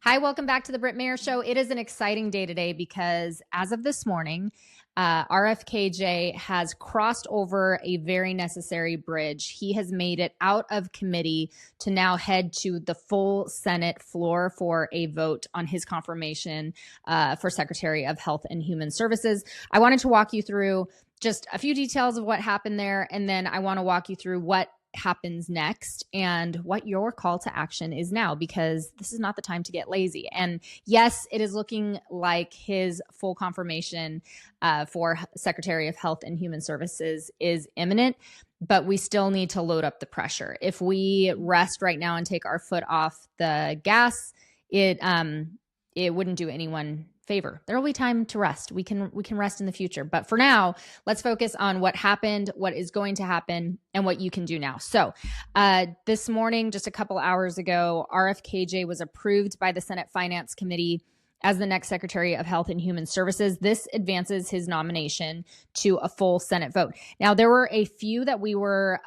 Hi, welcome back to the Britt Mayer Show. It is an exciting day today because as of this morning, RFKJ has crossed over a very necessary bridge. He has made it out of committee to now head to the full Senate floor for a vote on his confirmation for Secretary of Health and Human Services. I wanted to walk you through just a few details of what happened there, and then I want to walk you through what happens next and what your call to action is now, because this is not the time to get lazy. And yes, it is looking like his full confirmation for Secretary of Health and Human Services is imminent, but we still need to load up the pressure. If we rest right now and take our foot off the gas, it wouldn't do anyone favor. There will be time to rest. We can rest in the future. But for now, let's focus on what happened, what is going to happen, and what you can do now. So this morning, just a couple hours ago, RFKJ was approved by the Senate Finance Committee as the next Secretary of Health and Human Services. This advances his nomination to a full Senate vote. Now, there were a few that we were,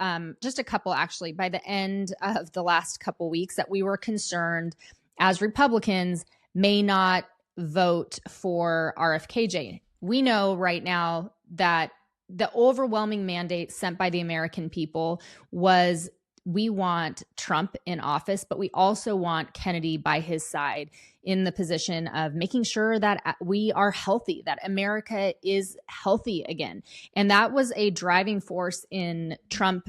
just a couple actually, by the end of the last couple weeks, that we were concerned as Republicans may not vote for RFKJ. We know right now that the overwhelming mandate sent by the American people was, we want Trump in office, but we also want Kennedy by his side in the position of making sure that we are healthy, that America is healthy again. And that was a driving force in Trump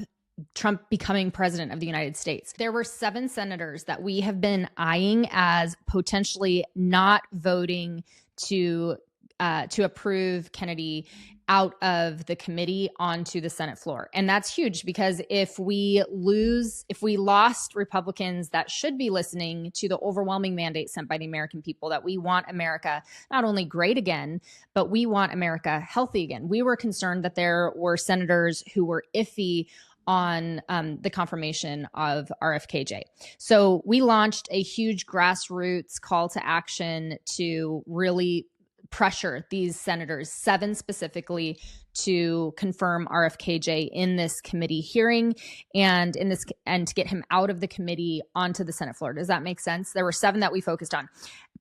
becoming president of the United States. There were 7 senators that we have been eyeing as potentially not voting to approve Kennedy out of the committee onto the Senate floor. And that's huge, because if we lost Republicans that should be listening to the overwhelming mandate sent by the American people that we want America not only great again, but we want America healthy again. We were concerned that there were senators who were iffy on the confirmation of RFKJ. So we launched a huge grassroots call to action to really pressure these senators, 7 specifically, to confirm RFKJ in this committee hearing and to get him out of the committee onto the Senate floor. Does that make sense? There were 7 that we focused on.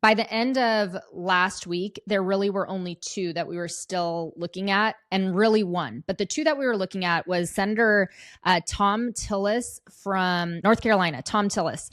By the end of last week, there really were only 2 that we were still looking at, and really 1. But the 2 that we were looking at was Senator Tom Tillis from North Carolina. Tom Tillis.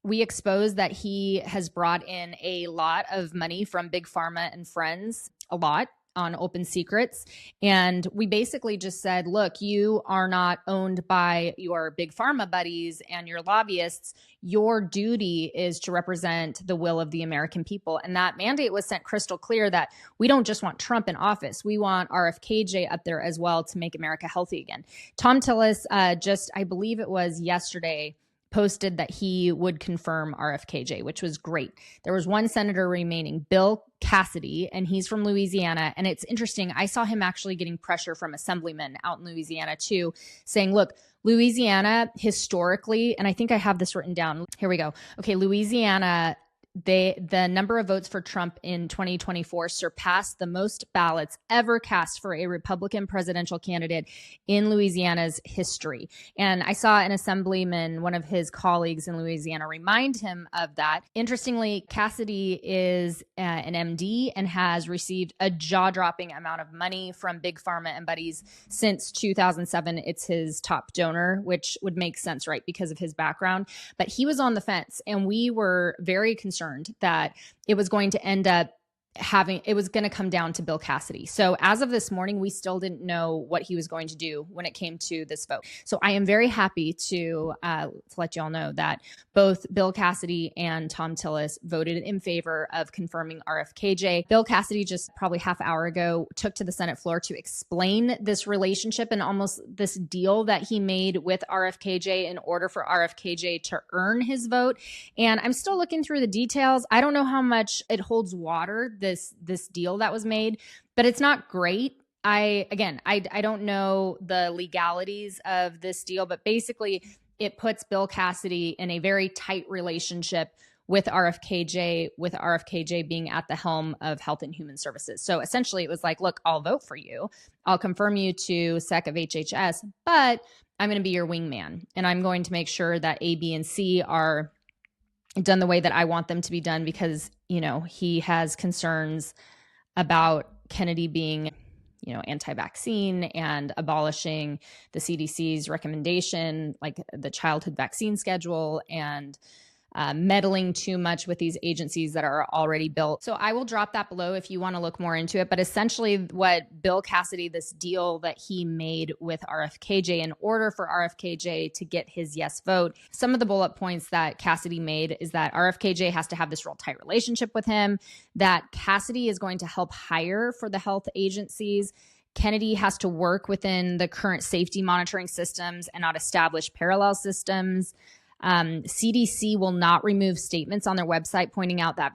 We exposed that he has brought in a lot of money from Big Pharma and friends, a lot, on open secrets. And we basically just said, look, you are not owned by your Big Pharma buddies and your lobbyists. Your duty is to represent the will of the American people. And that mandate was sent crystal clear that we don't just want Trump in office. We want RFKJ up there as well to make America healthy again. Tom Tillis, I believe it was yesterday, posted that he would confirm RFKJ, which was great. There was 1 senator remaining, Bill Cassidy, and he's from Louisiana. And it's interesting, I saw him actually getting pressure from assemblymen out in Louisiana too, saying, look, Louisiana historically, and I think I have this written down. Here we go. Okay, Louisiana, the number of votes for Trump in 2024 surpassed the most ballots ever cast for a Republican presidential candidate in Louisiana's history. And I saw an assemblyman, one of his colleagues in Louisiana, remind him of that. Interestingly, Cassidy is an MD and has received a jaw-dropping amount of money from Big Pharma and buddies since 2007. It's his top donor, which would make sense, right, because of his background. But he was on the fence, and we were very concerned that it was going to end up it was going to come down to Bill Cassidy. So as of this morning, we still didn't know what he was going to do when it came to this vote. So I am very happy to let y'all know that both Bill Cassidy and Tom Tillis voted in favor of confirming RFKJ. Bill Cassidy, just probably half hour ago, took to the Senate floor to explain this relationship and almost this deal that he made with RFKJ in order for RFKJ to earn his vote. And I'm still looking through the details. I don't know how much it holds water, this deal that was made, but it's not great. I don't know the legalities of this deal, but basically it puts Bill Cassidy in a very tight relationship with RFKJ being at the helm of Health and Human Services. So essentially it was like, look, I'll vote for you. I'll confirm you to Sec of HHS, but I'm going to be your wingman, and I'm going to make sure that A, B, and C are done the way that I want them to be done because, he has concerns about Kennedy being, anti-vaccine and abolishing the CDC's recommendation, like the childhood vaccine schedule, and meddling too much with these agencies that are already built. So I will drop that below if you want to look more into it. But essentially what Bill Cassidy, this deal that he made with RFKJ in order for RFKJ to get his yes vote, some of the bullet points that Cassidy made is that RFKJ has to have this real tight relationship with him, that Cassidy is going to help hire for the health agencies. Kennedy has to work within the current safety monitoring systems and not establish parallel systems. CDC will not remove statements on their website pointing out that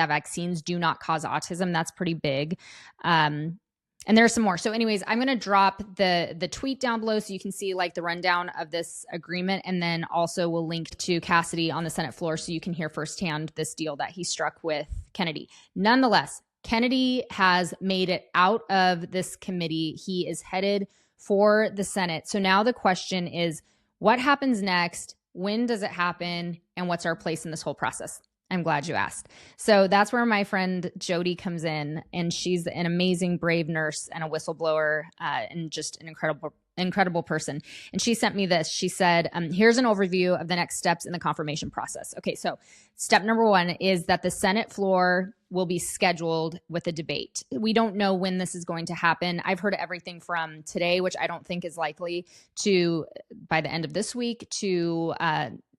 vaccines do not cause autism. That's pretty big. And there's some more. So anyways, I'm going to drop the tweet down below so you can see like the rundown of this agreement. And then also we'll link to Cassidy on the Senate floor so you can hear firsthand this deal that he struck with Kennedy. Nonetheless, Kennedy has made it out of this committee. He is headed for the Senate. So now the question is, what happens next? When does it happen? And what's our place in this whole process? I'm glad you asked. So that's where my friend Jody comes in, and she's an amazing, brave nurse and a whistleblower, and just an incredible person. And she sent me this. She said, here's an overview of the next steps in the confirmation process. Okay, so step number one is that the Senate floor will be scheduled with a debate. We don't know when this is going to happen. I've heard everything from today, which I don't think is likely, to by the end of this week, to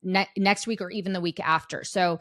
next week, or even the week after. So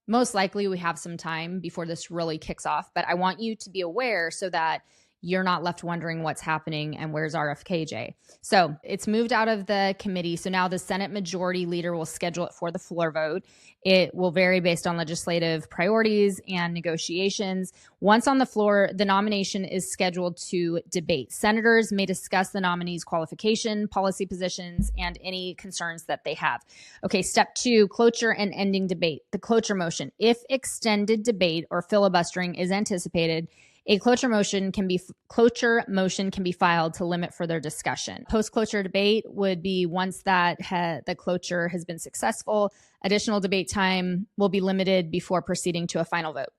most likely we have some time before this really kicks off, but I want you to be aware so that you're not left wondering what's happening and where's RFKJ. So it's moved out of the committee. So now the Senate Majority Leader will schedule it for the floor vote. It will vary based on legislative priorities and negotiations. Once on the floor, the nomination is scheduled to debate. Senators may discuss the nominee's qualification, policy positions, and any concerns that they have. Okay, step two, cloture and ending debate. The cloture motion. If extended debate or filibustering is anticipated, a cloture motion can be filed to limit further discussion. Post-cloture debate would be once that the cloture has been successful. Additional debate time will be limited before proceeding to a final vote.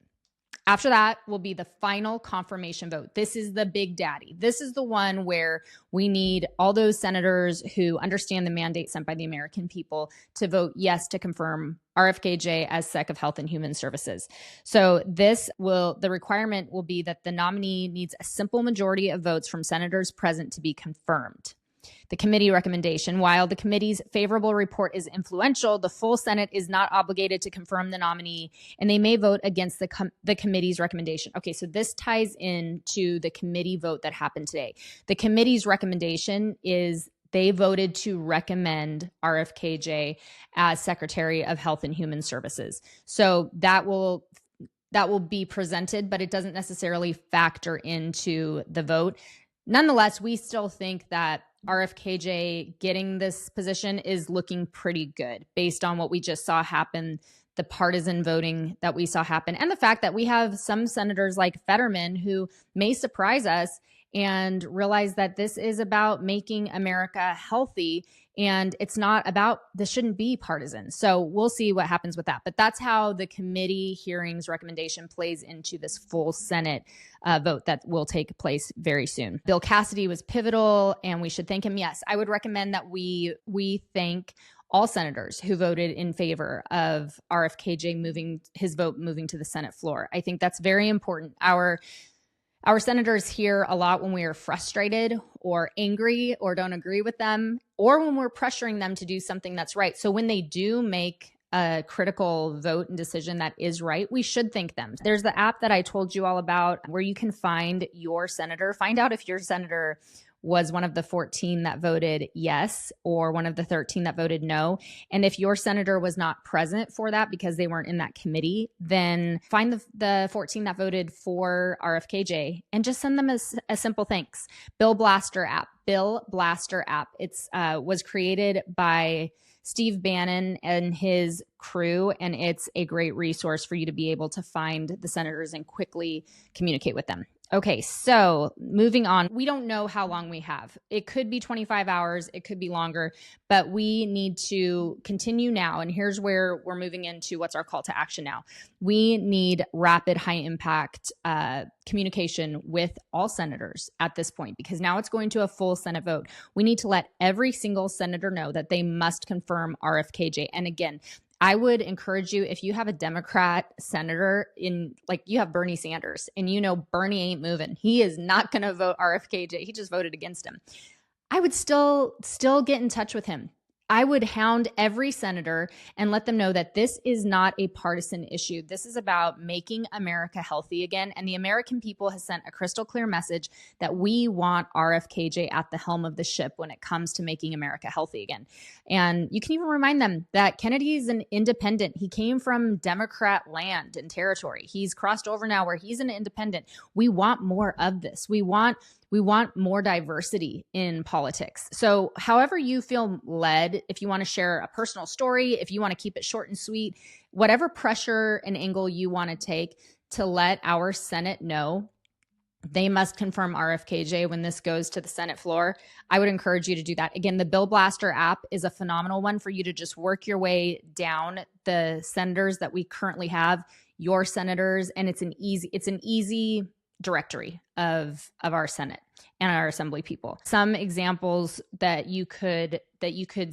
After that will be the final confirmation vote. This is the big daddy. This is the one where we need all those senators who understand the mandate sent by the American people to vote yes to confirm RFKJ as Sec of Health and Human Services. So the requirement will be that the nominee needs a simple majority of votes from senators present to be confirmed. The committee recommendation. While the committee's favorable report is influential, the full Senate is not obligated to confirm the nominee, and they may vote against the committee's recommendation. Okay, so this ties into the committee vote that happened today. The committee's recommendation is they voted to recommend RFKJ as Secretary of Health and Human Services. So that will be presented, but it doesn't necessarily factor into the vote. Nonetheless, we still think that RFKJ getting this position is looking pretty good based on what we just saw happen, the partisan voting that we saw happen, and the fact that we have some senators like Fetterman who may surprise us and realize that this is about making America healthy, and this shouldn't be partisan. So we'll see what happens with that. But that's how the committee hearings recommendation plays into this full Senate vote that will take place very soon. Bill Cassidy was pivotal, and we should thank him. Yes, I would recommend that we thank all senators who voted in favor of RFKJ moving to the Senate floor. I think that's very important. Our senators hear a lot when we are frustrated or angry or don't agree with them, or when we're pressuring them to do something that's right. So when they do make a critical vote and decision that is right, we should thank them. There's the app that I told you all about where you can find your senator, find out if your senator was one of the 14 that voted yes or one of the 13 that voted no. And if your senator was not present for that because they weren't in that committee, then find the 14 that voted for RFKJ and just send them a simple thanks. Bill Blaster app. It's was created by Steve Bannon and his crew, and it's a great resource for you to be able to find the senators and quickly communicate with them. Okay, so moving on, we don't know how long we have. It could be 25 hours, it could be longer, but we need to continue now. And here's where we're moving into what's our call to action now. We need rapid, high impact communication with all senators at this point, because now it's going to a full Senate vote. We need to let every single senator know that they must confirm RFKJ. And again, I would encourage you, if you have a Democrat senator like you have Bernie Sanders and you know Bernie ain't moving, he is not going to vote RFKJ. He just voted against him. I would still get in touch with him. I would hound every senator and let them know that this is not a partisan issue. This is about making America healthy again. And the American people has sent a crystal clear message that we want RFKJ at the helm of the ship when it comes to making America healthy again. And you can even remind them that Kennedy is an independent. He came from Democrat land and territory. He's crossed over now where he's an independent. We want more of this. We want more diversity in politics. So however you feel led, if you want to share a personal story, if you want to keep it short and sweet, whatever pressure and angle you want to take to let our Senate know they must confirm RFKJ when this goes to the Senate floor, I would encourage you to do that. Again, the Bill Blaster app is a phenomenal one for you to just work your way down the senators that we currently have, your senators, and it's an easy directory of our Senate and our Assembly people. Some examples that you could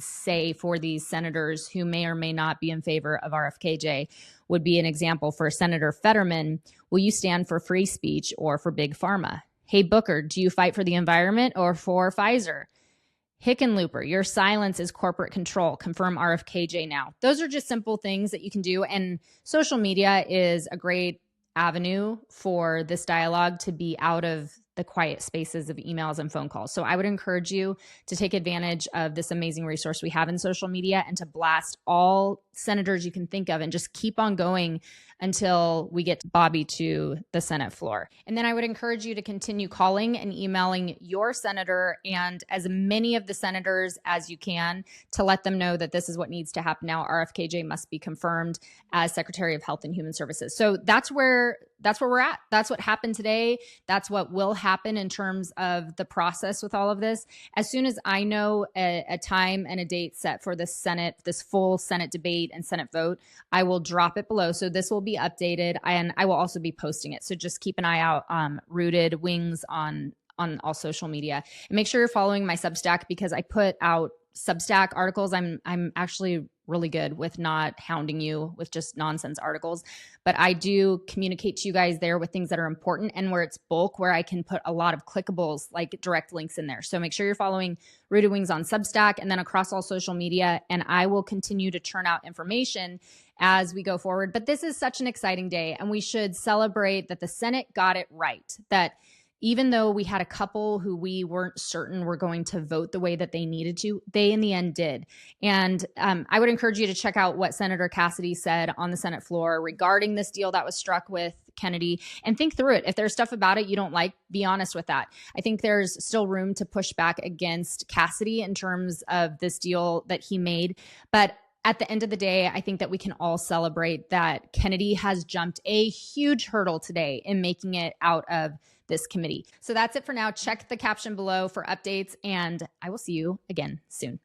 say for these senators who may or may not be in favor of RFKJ would be an example for Senator Fetterman. Will you stand for free speech or for big pharma? Hey, Booker, do you fight for the environment or for Pfizer? Hickenlooper, your silence is corporate control. Confirm RFKJ now. Those are just simple things that you can do. And social media is a great avenue for this dialogue to be out of the quiet spaces of emails and phone calls. So I would encourage you to take advantage of this amazing resource we have in social media and to blast all senators you can think of and just keep on going until we get Bobby to the Senate floor. And then I would encourage you to continue calling and emailing your senator and as many of the senators as you can to let them know that this is what needs to happen now. RFKJ must be confirmed as Secretary of Health and Human Services. So that's where we're at. That's what happened today. That's what will happen in terms of the process with all of this. As soon as I know a time and a date set for the Senate, this full Senate debate and Senate vote, I will drop it below. So this will be updated and I will also be posting it. So just keep an eye out, Rooted Wings on all social media. And make sure you're following my Substack because I put out Substack articles. I'm actually really good with not hounding you with just nonsense articles, but I do communicate to you guys there with things that are important and where it's bulk, where I can put a lot of clickables like direct links in there. So make sure you're following Rooted Wings on Substack and then across all social media, and I will continue to churn out information as we go forward. But this is such an exciting day, and we should celebrate that the Senate got it right, that even though we had a couple who we weren't certain were going to vote the way that they needed to, they in the end did. And I would encourage you to check out what Senator Cassidy said on the Senate floor regarding this deal that was struck with Kennedy and think through it. If there's stuff about it you don't like, be honest with that. I think there's still room to push back against Cassidy in terms of this deal that he made. But at the end of the day, I think that we can all celebrate that Kennedy has jumped a huge hurdle today in making it out of this committee. So that's it for now. Check the caption below for updates, and I will see you again soon.